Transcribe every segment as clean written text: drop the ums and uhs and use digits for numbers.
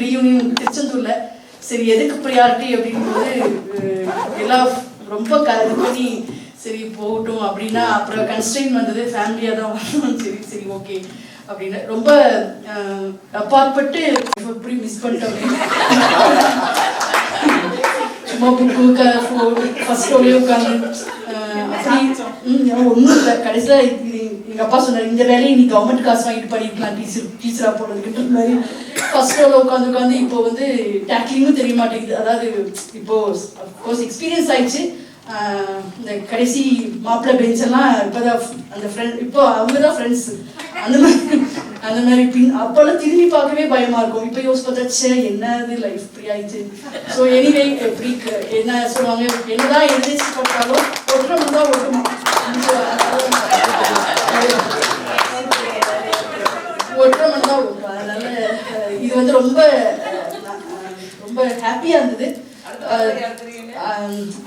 Reunion திருச்செந்தூர்ல சரி எதுக்கு ப்ரியாரிட்டி அப்படிங்கும்போது எல்லாம் ரொம்ப இது பண்ணி சரி போகட்டும் அப்படின்னா அப்புறம் கன்ஸ்ட்ரெயின் வந்தது ஃபேமிலியாக தான் வரணும். சரி சரி ஓகே அப்படின்னு ரொம்ப அப்பாற்பட்டு எப்படி மிஸ் பண்ணிட்டோம் சும்மா புக்கு ஃபர்ஸ்ட் ரோலே உட்காந்து ஒன்றும் இல்லை. கடைசியில் எங்கள் அப்பா சொன்னார் இந்த வேலையை நீ கவர்மெண்ட் காசு வாங்கிட்டு பண்ணிருக்கலாம் டீச்சராக போனதுக்கிட்ட மாதிரி ஃபர்ஸ்ட் ரோல உட்காந்து இப்போ வந்து டேக்லிங்கும் தெரிய மாட்டேங்குது. அதாவது இப்போது அஃப்கோர்ஸ் எக்ஸ்பீரியன்ஸ் ஆயிடுச்சு. இந்த கடைசி மாப்பிள்ளை பெஞ்ச் எல்லாம் இப்போதான் அந்த ஃப்ரெண்ட் இப்போ அவங்க தான் ஃப்ரெண்ட்ஸ் அந்த மாதிரி அப்போல்லாம் திரும்பி பார்க்கவே பயமா இருக்கும். இப்போ யோசிச்சு பார்த்தாச்சே என்னது லைஃப் ஃப்ரீ ஆயிடுச்சு. ஸோ எனிவே எப்படி என்ன சொல்லுவாங்க என்னதான் எழுதிச்சு போட்டாலும் ஒட்டுறோம் தான் ஒட்டுமா ஒட்டுறோம் தான் ஒட்டுமா. அதனால இது வந்து ரொம்ப ரொம்ப ஹாப்பியா இருந்தது.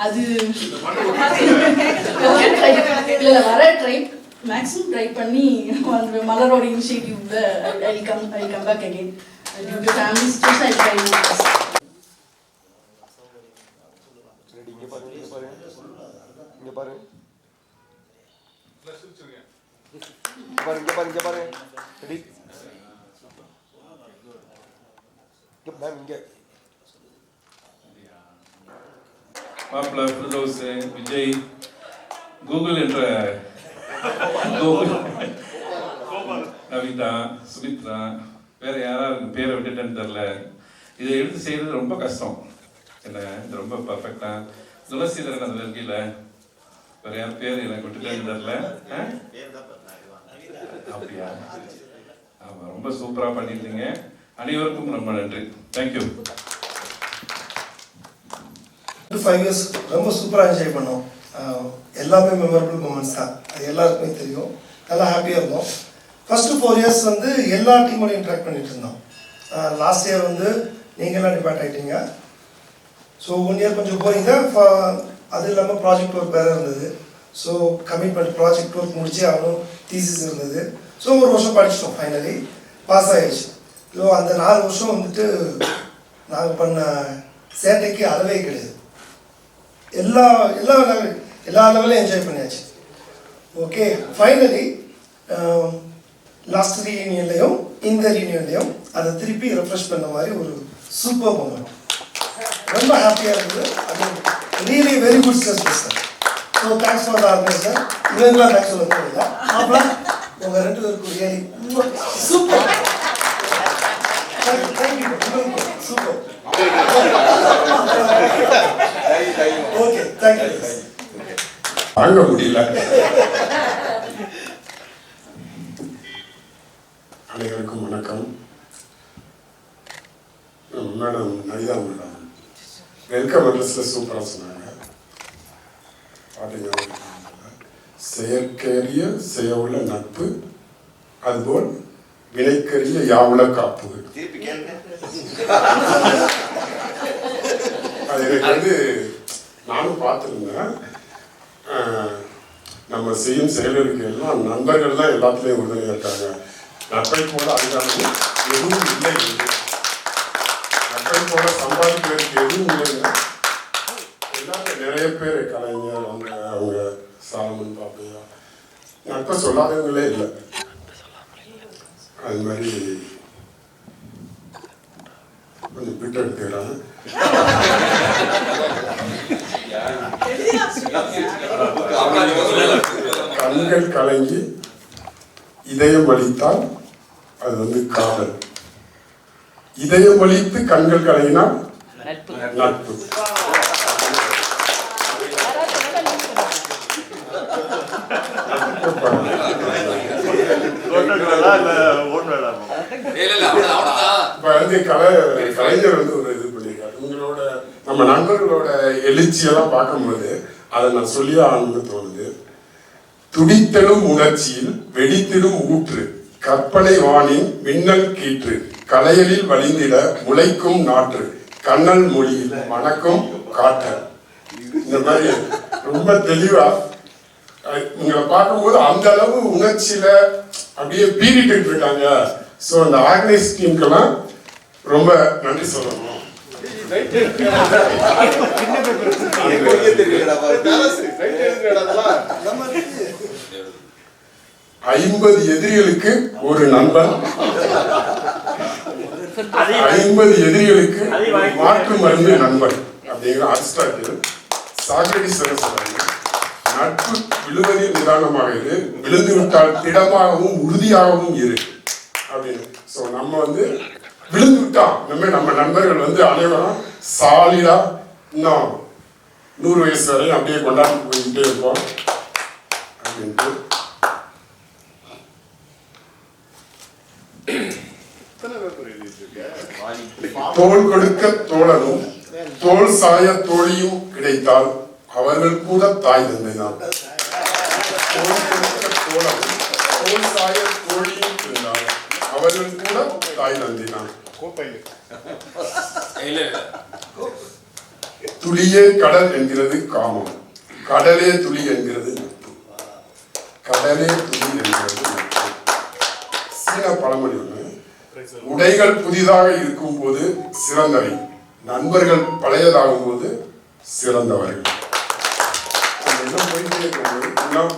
அது வர ட்ரை மேக்ஸிமம் ட்ரை பண்ணி அந்த மலரோட இனிஷியேட்டிவ்ல I come back again due to family situation I try my best. மாப்பிள்ளை ஃபிர்தௌஸ் விஜய் கூகுள் என்ற கவிதா சுமித்ரா வேற யாராவது பேரை விட்டுட்டேன்னு தெரில. இதை எடுத்து செய்யறது ரொம்ப கஷ்டம். என்ன இது ரொம்ப பர்ஃபெக்டா துளசிதரன் அதில் இருக்கல வேற யார் பேர் எனக்கு விட்டுட்டேன்னு தெரில. அப்படியா? ஆமாம், ரொம்ப சூப்பராக பண்ணியிருந்தீங்க. அனைவருக்கும் ரொம்ப நன்றி. தேங்க்யூ. 5 years ரொம்ப சூப்பராக என்ஜாய் பண்ணோம். எல்லாமே மெமரபிள் மூமெண்ட்ஸ் தான். அது எல்லாருக்குமே தெரியும். நல்லா ஹாப்பியாக இருந்தோம். ஃபஸ்ட்டு 4 years வந்து எல்லா டீமோடையும் இன்ட்ராக்ட் பண்ணிட்டு இருந்தோம். லாஸ்ட் இயர் வந்து நீங்கள்லாம் டிபேட் ஆகிட்டீங்க. ஸோ 1 year கொஞ்சம் போறீங்க. அது இல்லாமல் ப்ராஜெக்ட் ஒர்க் வேறு இருந்தது. ஸோ கமிட்மெண்ட் ப்ராஜெக்ட் ஒர்க் முடிச்சு ஆகணும். தீசிஸ் இருந்தது. ஸோ 1 வருஷம் படிச்சிட்டோம். ஃபைனலி பாஸ் ஆகிடுச்சு. ஸோ அந்த 4 வருஷம் வந்துட்டு நாங்கள் பண்ண சேட்டைக்கு அளவே கிடையாது. எல்லா லெவலையும் என்ஜாய் பண்ணியாச்சு. ஓகே, ஃபைனலி லாஸ்ட் ரீயூனியன்லையும் இந்த ரீயூனியன்லையும் அதை திருப்பி ரெஃப்ரெஷ் பண்ண மாதிரி ஒரு சூப்பர் மூமெண்ட். ரொம்ப ஹாப்பியாக இருந்தது. அது really very good stress sir. So thanks for the organiser. இவங்களாம் தேங்க்ஸ் சொல்ல போகிறீங்களா? அப்புறம் உங்கள் 2 பேருக்கும் really super. Thank you. Super. Okay, thank you. வாங்க முடியல. அனைவருக்கும் வணக்கம். மேடம் நைதா மேடம் வெல்கம் அட்ரஸ்ல சூப்பராக சொன்னாங்க. பார்த்தீங்கன்னா செயற்கரிய செய்யவுள்ள நட்பு அதுபோல் வினைக்கரிய யாவுல காப்பு. அது எனக்கு வந்து நானும் பார்த்துருந்தேன். நம்ம செய்யும் செயல்களுக்கு எல்லாம் நண்பர்கள் தான் எல்லாத்துலேயும் உறுதுணையாக இருக்காங்க. நட்பை போல அதுக்கான எதுவும் இல்லை. நட்பை போல சம்பாதிக்கிறதுக்கு எதுவும் இல்லைங்க. எல்லாரும் நிறைய பேர் கலைஞர் அவங்க சாலமன் பாப்பையா நட்பை சொல்லாதவங்களே இல்லை. அது மாதிரி கொஞ்சம் பிட் எடுத்துக்கிறாங்க. கண்கள் கலங்கி இதயம் அளித்தால் அது வந்து காதல். இதயம் அளித்து கண்கள் கலங்கினால் நட்பு. கலைஞர் வந்து ஒரு இது பண்ணியிருக்காரு. உங்களோட நம்ம நண்பர்களோட எழுச்சியெல்லாம் பார்க்கும்போது அதை நான் சொல்லியே ஆகணும்னு தோணுது. துடித்தலும் உணர்ச்சியில் வெடித்திடும் ஊற்று கற்பனை வானின் மின்னல் கீற்று கலையலில் வழிந்திட முளைக்கும் நாற்று கண்ணல் மொழியில் மணக்கும் காற்றல். இந்த மாதிரி ரொம்ப தெளிவா உங்களை பார்க்கும்போது அந்த அளவு உணர்ச்சியில அப்படியே பீறிட்டு இருக்காங்க. ஸோ அந்த ஆர்கனைஸ் டீமுக்கெல்லாம் ரொம்ப நன்றி சொல்லணும். 50 எதிரிகளுக்கு ஒரு நண்பன், 50 எதிரிகளுக்கு மாற்று மருந்து நண்பன் அப்படிங்கிற அரிஸ்டாட்டில் சாக்ரட்டிஸ் சொல்றாங்க. நட்பு விழுவதில் நிதானமாக இரு, விழுந்து விட்டால் திடமாகவும் உறுதியாகவும் இரு அப்படின்னு. ஸோ நம்ம வந்து விழுந்து விட்டோம், நம்ம நண்பர்கள் வந்து அனைவரும் சாலிடா இன்னும் 100 வயசு வரையும் அப்படியே கொண்டாடி போயிட்டே இருப்போம் அப்படின்ட்டு. தோள் கொடுக்க தோழனும் தோள் சாய தோழியும் கிடைத்தால் அவர்கள் கூட தாய் தந்தை தான். தோள் கொடுக்க தோழனும் தோள் சாய தோழியும் கிடைத்தால் அவர்கள் கூட தாய் தந்தை தான். துளியே கடல் என்கிறது காமம், கடலே துளி என்கிறது நட்பு, கடலே துளி என்கிறது நட்பு. சீன பழமொழி ஒன்று, உடைகள் புதிதாக இருக்கும் போது சிறந்தவை, நண்பர்கள் பழையதாகும் போது சிறந்தவர்கள். போயிட்டே இருக்கும்போது இன்னும்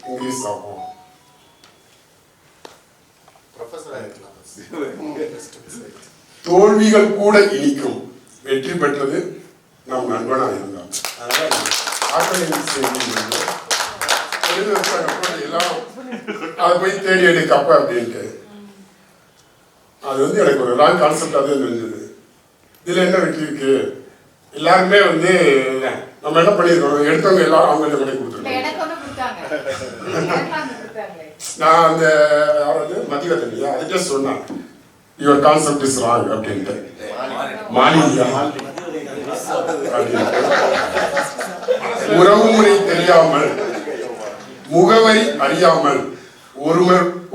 இங்கிலீஷ் ஆகும். தோல்விகள் கூட இனிக்கும், வெற்றி பெற்றது நம் நண்பனாக இருந்தான். எல்லாம் அதை போய் தேடி எடு கப்ப அப்படின்ட்டு. அது வந்து எனக்கு ஒரு ராங் கான்செப்டாக தான் தெரிஞ்சது. இதில் என்ன வெற்றி இருக்கு? எல்லாருமே வந்து நம்ம என்ன பண்ணியிருக்கோம், எடுத்தவங்க எல்லாரும் அவங்க பண்ணி கொடுத்துருக்கோம். நான் அந்த யாராவது மத்திய தெரியா அதுக்கே சொன்னேன், யுவர் கான்செப்ட் இஸ் ராங் அப்படின்ட்டு. மாலியா உறவுமுறை தெரியாமல் முகவரி அறியாமல்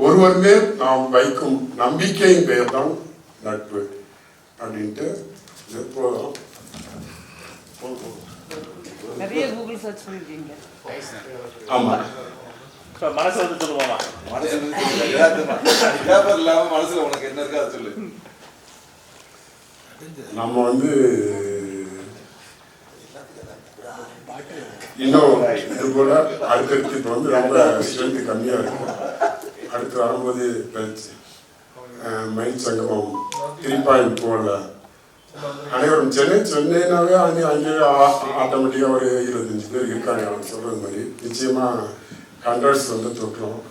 ஒருவர் மேல் நாம் வைக்கும் நம்பிக்கையின் பெயர் தான் நட்பு அப்படின்ட்டு. நிறைய கூகுள் சர்ச் பண்ணிருக்கீங்க. ஆமா, மனசு வந்து சொல்லுவாங்க. மனசுல உனக்கு என்ன இருக்கா சொல்லு. நம்ம வந்து இன்னும் இது போல அடுத்தடுத்து இப்போ வந்து ரொம்ப ஸ்ட்ரென்த்து கம்மியாக இருக்கும். அடுத்து வரும்போது மைண்ட் சங்கமம் 3.4 அனைவரும் சென்னைனாவே அங்கே ஆட்டோமேட்டிக்காக ஒரு 25 பேர் இருக்காங்க. அவங்க சொல்கிறது மாதிரி நிச்சயமாக ஹண்ட்ரட்ஸ் வந்து தொட்டுரும்.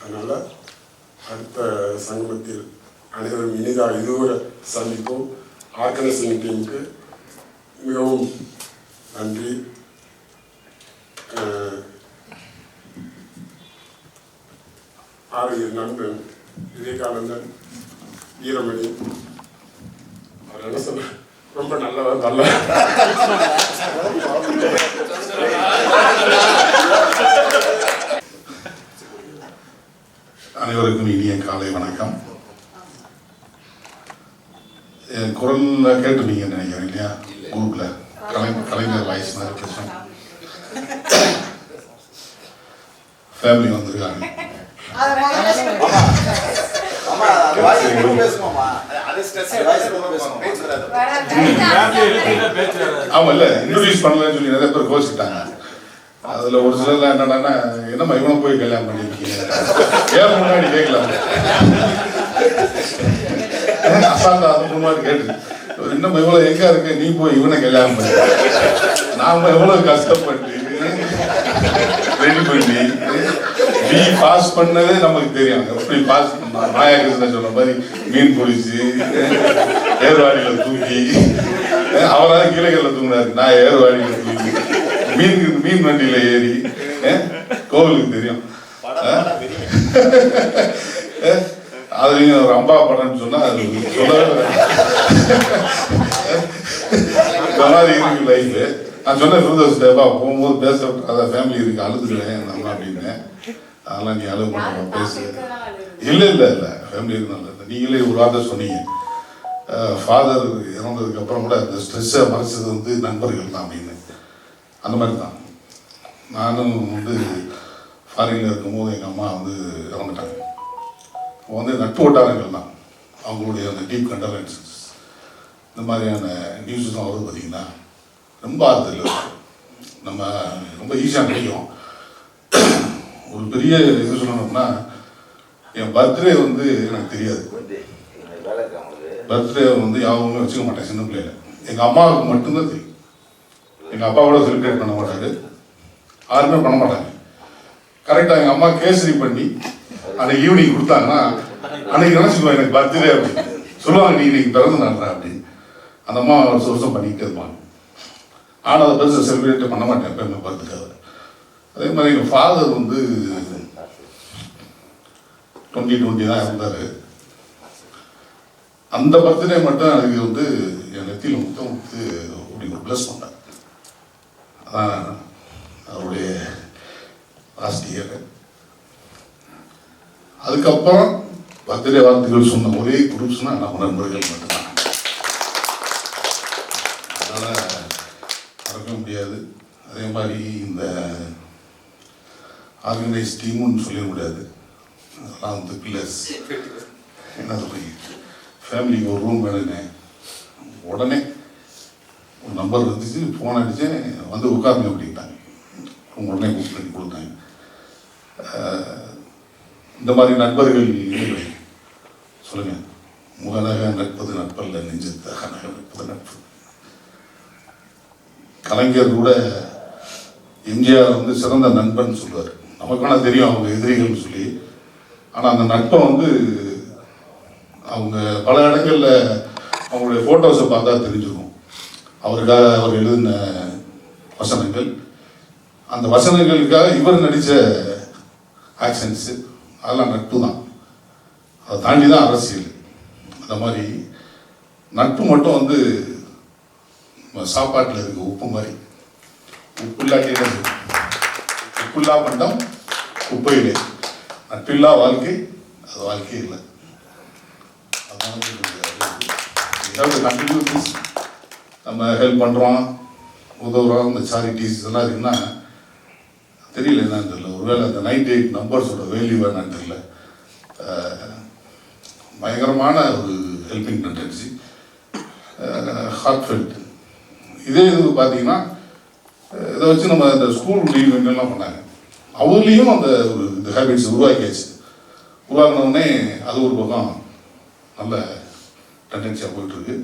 அதனால் அடுத்த சங்கமத்தில் அனைவரும் இனிதாக இதுவரை சந்திப்போம். ஆர்கனைசிங் டீமுக்கு மிகவும் நன்றி. ஆரோக்கிய நண்பன் விவேகானந்தன், வீரமணி, அவர் என்ன சொன்ன ரொம்ப நல்லவர், நல்ல அனைவருக்கும் இனிய காலை வணக்கம். என் குரல்ல கேட்டுருப்பீங்கன்னு நினைக்கிறேன் இல்லையா? குரூப்ல கலைஞர் வாய்ஸ் மாதிரி பேசுகிறேன். ஃபேமிலி வந்திருக்காங்க. ஆமா இல்ல இன்ட்ரோடியூஸ் பண்ணலன்னு சொல்லி நிறைய பேர் கோச்சிட்டாங்க. அதுல ஒரு சிலர்லாம் என்னன்னா, என்னம்மா இவனை போய் கல்யாணம் பண்ணிருக்கீங்க, ஏன் முன்னாடி கேட்கலாம் அசால்ட்டா அது முன்னாடி கேட்டு, இன்னும் இவ்வளவு எங்க இருக்கு, நீ போய் இவனை கல்யாணம் பண்ணி, நாம எவ்வளவு கஷ்டப்பட்டு ரெடி பண்ணி பி பாஸ் பண்ணதே நமக்கு தெரியும். எப்படி பாஸ் பண்ணா, நாயகிருஷ்ணன் சொன்ன மாதிரி மீன் பிடிச்சி ஏர்வாடியில தூக்கி, அவரால் கீழகல்ல தூங்கினாரு, நான் ஏர்வாடியில தூக்கி மீன் வண்டியில ஏறி கோவிலுக்கு தெரியும். அதுலயும் ஒரு அம்பா படம்னு சொன்னா அது சொல்லவே மாதிரி இருக்கு லைஃப். நான் சொன்னேன் ஃபிரதோஸ்டேப்பா போகும்போது பேச அதை ஃபேமிலி இருக்கு அழுதுடுவேன் நம்ம அப்படின்னு. அதெல்லாம் நீ அழுக மாட்டோம் பேசு. இல்லை இல்லை இல்லை ஃபேமிலி இருந்தாலும் நீங்களே ஒரு வார்த்தை சொன்னீங்க, ஃபாதர் இறந்ததுக்கு அப்புறம் கூட அந்த ஸ்ட்ரெஸ்ஸை மறைச்சது வந்து நண்பர்கள் தான் அப்படின்னு. அந்த மாதிரி தான் நானும் வந்து ஃபாரினில் இருக்கும்போது எங்கள் அம்மா வந்து இறந்துட்டாங்க. வந்து நட்பு வட்டாரங்கள் தான் அவங்களுடைய அந்த டீப் கண்டலன்சஸ் இந்த மாதிரியான நியூஸும் வருது பார்த்தீங்கன்னா ரொம்ப ஆறுதல். நம்ம ரொம்ப ஈஸியாக நினைக்கிறோம். ஒரு பெரிய இது சொல்லணும்னா என் பர்த்டே வந்து எனக்கு தெரியாது. பர்த்டே வந்து யாருமே வச்சுக்க மாட்டேன் சின்ன பிள்ளையில. எங்கள் அம்மாவுக்கு மட்டும்தான் தெரியும். எங்கள் அப்பாவோட செலிப்ரேட் பண்ண மாட்டாரு, யாருமே பண்ண மாட்டாங்க. கரெக்டாக எங்கள் அம்மா கேசரி பண்ணி அன்னைக்கு ஈவினிங் கொடுத்தாங்கன்னா அன்னைக்கு நினச்சிக்குவோம் எனக்கு பர்த்டே அப்படின்னு சொல்லுவாங்க, நீ இன்னைக்கு பிறந்து நடுறேன் அப்படின்னு. அந்த அம்மா வருஷம் பண்ணிக்கிட்டே இருப்பாங்க. ஆனால் அதை பெருசாக செலிப்ரேட்டே பண்ண மாட்டேன் எப்போ எங்கள் பர்த்டே. அதே மாதிரி எங்கள் ஃபாதர் வந்து 2020 தான் இருந்தார். அந்த பர்த்டே மட்டும் எனக்கு வந்து என் நெத்தியில் முத்தம் கொடுத்து அப்படி ஒரு ப்ளஸ் பண்ணார். அதான் அவருடைய லாஸ்ட் இயர். அதுக்கப்புறம் பர்த்டே வாழ்த்துக்கள் சொன்ன ஒரே குரூப்ஸ்னா நம்ம நண்பர்கள் மட்டும்தான். அதனால் மறக்க முடியாது. அதே மாதிரி இந்த ஆர்கனைஸ் டீமுன்னு சொல்லிட முடியாது. அதெல்லாம் வந்து பில்லர்ஸ். என்ன சொல்றீங்க, ஃபேமிலிக்கு ஒரு ரூம் வேணுன்னு உடனே ஒரு நம்பர் இருந்துச்சு, ஃபோன் அடித்தேன், வந்து உட்காருங்க அப்படின்ட்டாங்க. உடனே புக் பண்ணி கொடுத்தாங்க. இந்த மாதிரி நண்பர்கள் இல்லை சொல்லுங்கள். முகநக நட்பது நட்பல்ல, நெஞ்சத்தாக நட்பது நட்பு. கலைஞர் கூட எம்ஜிஆர் வந்து சிறந்த நண்பன் சொல்லுவார். நமக்கான தெரியும் அவங்க எதிரிகள்னு சொல்லி. ஆனால் அந்த நட்பை வந்து அவங்க பல இடங்களில் அவங்களுடைய ஃபோட்டோஸை பார்த்தா தெரிஞ்சுக்கும். அவருக்காக அவர் எழுதின வசனங்கள், அந்த வசனங்களுக்காக இவர் நடித்த ஆக்ஷன்ஸு, அதெல்லாம் நட்பு தான். அதை தாண்டி தான் அரசியல். அந்த மாதிரி நட்பு மட்டும் வந்து சாப்பாட்டில் இருக்குது உப்பு மாதிரி. உப்புல்லா கேட்டது, உப்புல்லா பண்டம் குப்பையிலே. நட்பில்லா வாழ்க்கை அது வாழ்க்கையே இல்லை. நம்ம ஹெல்ப் பண்ணுறோம், உதவுறோம், இந்த சாரிட்டிஸ் இதெல்லாம் இருக்குன்னா தெரியல என்னன்னு தெரியல. ஒருவேளை அந்த 98 நம்பர்ஸோட வேல்யூ என்னன்னு தெரியல. பயங்கரமான ஒரு ஹெல்பிங் டெண்டன்சி, ஹார்ட்ஃபெல்ட். இதே இது பார்த்தீங்கன்னா இதை வச்சு நம்ம இந்த ஸ்கூல் ரீயூனியன்லாம் பண்ணாங்க. அவர்லேயும் அந்த ஒரு இந்த ஹேபிட்ஸ் உருவாக்கியாச்சு. உருவாக்கினோடனே அது ஒரு பக்கம் நல்ல டெண்டன்சியாக போயிட்டுருக்கு.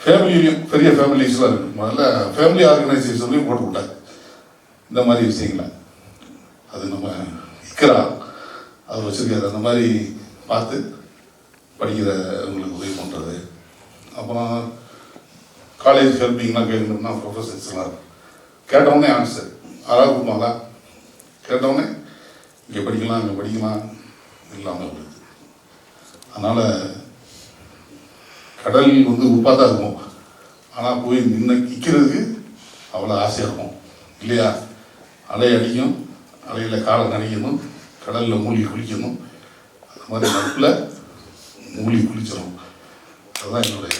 ஃபேமிலியிலையும் பெரிய ஃபேமிலிஸ்லாம் இருக்குது. முதல்ல ஃபேமிலி ஆர்கனைசேஷன்லையும் போட்டு விட்டாங்க இந்த மாதிரி விஷயங்களை. அது நம்ம இக்கரா அவர் வச்சுருக்காரு. அந்த மாதிரி பார்த்து படிக்கிறவங்களுக்கு உதவி பண்ணுறது. அப்புறம் காலேஜ் ஹெல்பிங்லாம் கேட்கணும்னா ப்ரொஃபஸர்ஸ்லாம் இருக்கும். கேட்டவுடனே ஆன்சர் யாராவது கொடுப்பாங்களா? கேட்டவுடனே இங்கே படிக்கலாம் இங்கே படிக்கலாம் இல்லாமல் இருக்குது. அதனால் கடல் வந்து உப்பாக தான் இருக்கும், ஆனால் போய் நின்று நிற்கிறதுக்கு அவ்வளோ ஆசையாக இருக்கும் இல்லையா? அலை அடிக்கும், அலையில் காலை நனைக்கணும், கடலில் மூழ்கி குளிக்கணும். அந்த மாதிரி நட்பில் மூழ்கி குளிச்சிடும். அதுதான் என்னுடைய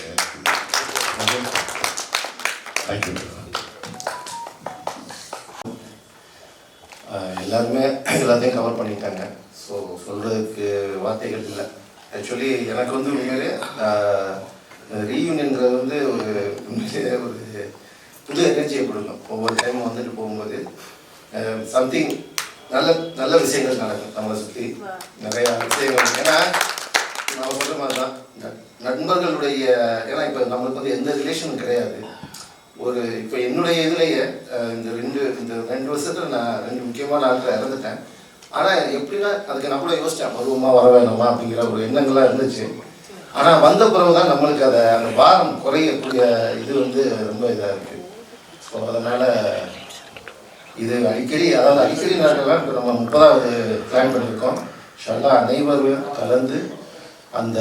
தேங்க்யூ. எல்லாருமே எல்லாத்தையும் கவர் பண்ணிட்டாங்க. ஸோ சொல்கிறதுக்கு வார்த்தைகள் இல்லை. ஆக்சுவலி எனக்கு வந்து உண்மையிலே ரீயூனியன்கிறது வந்து உண்மையிலே ஒரு புது எனர்ஜியை கொடுக்கும். ஒவ்வொரு டைமும் வந்துட்டு போகும்போது சம்திங் நல்ல நல்ல விஷயங்கள் நடக்கும் நம்மளை சுற்றி நிறையா விஷயங்கள். ஏன்னா நம்ம சொல்கிற மாதிரி தான் நண்பர்களுடைய, ஏன்னா இப்போ நம்மளுக்கு வந்து எந்த ரிலேஷனும் கிடையாது. ஒரு இப்போ என்னுடைய இதுலேயே இந்த ரெண்டு வருஷத்தில் நான் 2 முக்கியமான ஆட்களை இறந்துட்டேன். ஆனால் எப்படின்னா அதுக்கு நான் கூட யோசித்தேன், வருவோமா வர வேணுமா அப்படிங்கிற ஒரு எண்ணங்கள்லாம் இருந்துச்சு. ஆனால் வந்த பிறகு தான் நம்மளுக்கு அந்த பாரம் குறையக்கூடிய இது வந்து ரொம்ப இதாக இருக்குது. ஸோ அதனால் இது அடிக்கடி நாட்கள்லாம் இப்போ நம்ம 30வது பிளான் பண்ணியிருக்கோம். ஷல்லா அனைவரும் கலந்து அந்த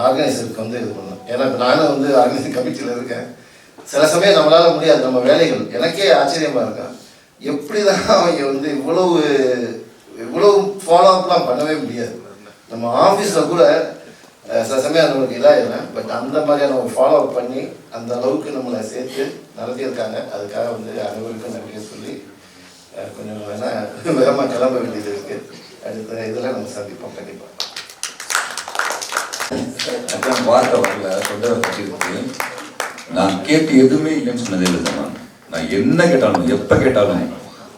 ஆர்கனைசருக்கு வந்து இது பண்ணணும். ஏன்னா இப்போ நானும் வந்து ஆர்கனைசிங் கமிட்டியில் இருக்கேன். சில சமயம் நம்மளால் முடியாது, நம்ம வேலைகள் எனக்கே ஆச்சரியமாக இருக்கேன். எப்படி தான் அவங்க வந்து இவ்வளவு ஃபாலோ அப்லாம் பண்ணவே முடியாது. நம்ம ஆஃபீஸில் கூட சில சமயம் நம்மளுக்கு இதாகிடுறேன். பட் அந்த மாதிரியான ஒரு ஃபாலோ அப் பண்ணி அந்த அளவுக்கு நம்மளை சேர்த்து நடத்தியிருக்காங்க. அதுக்காக வந்து அனைவருக்கும் நன்றியை சொல்லி கொஞ்சம் வேணால் வேகமாக கிளம்ப வேண்டியது இருக்குது. அடுத்த இதில் நம்ம சந்திப்போம் கண்டிப்பாக. அதான் வார்த்தை வரல தொண்டரை பற்றி இருக்கு. நான் கேட்டு எதுவுமே இல்லைன்னு சொன்னதே இல்லை தான். நான் என்ன கேட்டாலும் எப்போ கேட்டாலும்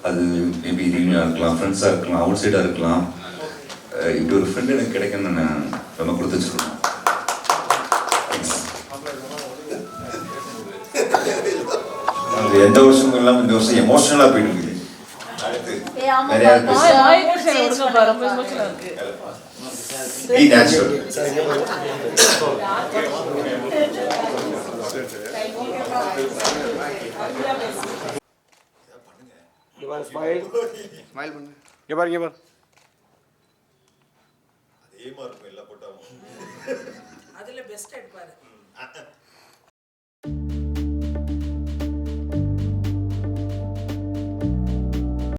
அது மேபி ரீமியாக இருக்கலாம், ஃப்ரெண்ட்ஸாக இருக்கலாம், அவுட் சைடாக இருக்கலாம், இப்படி ஒரு ஃப்ரெண்டு எனக்கு கிடைக்குன்னு நான் ரொம்ப கொடுத்து வச்சுருக்கேன். எந்த வருஷமும் இல்லாமல் இந்த வருஷம் எமோஷனலாக போயிட்டு இருக்கு. நிறையா be natural. ஸ்மைல் பண்ணு. இங்க பாருங்க பாரு. அதே மாதிரி இருக்கும் எல்லா போட்டாவும். அதுல பெஸ்ட் எடுப்பாரு.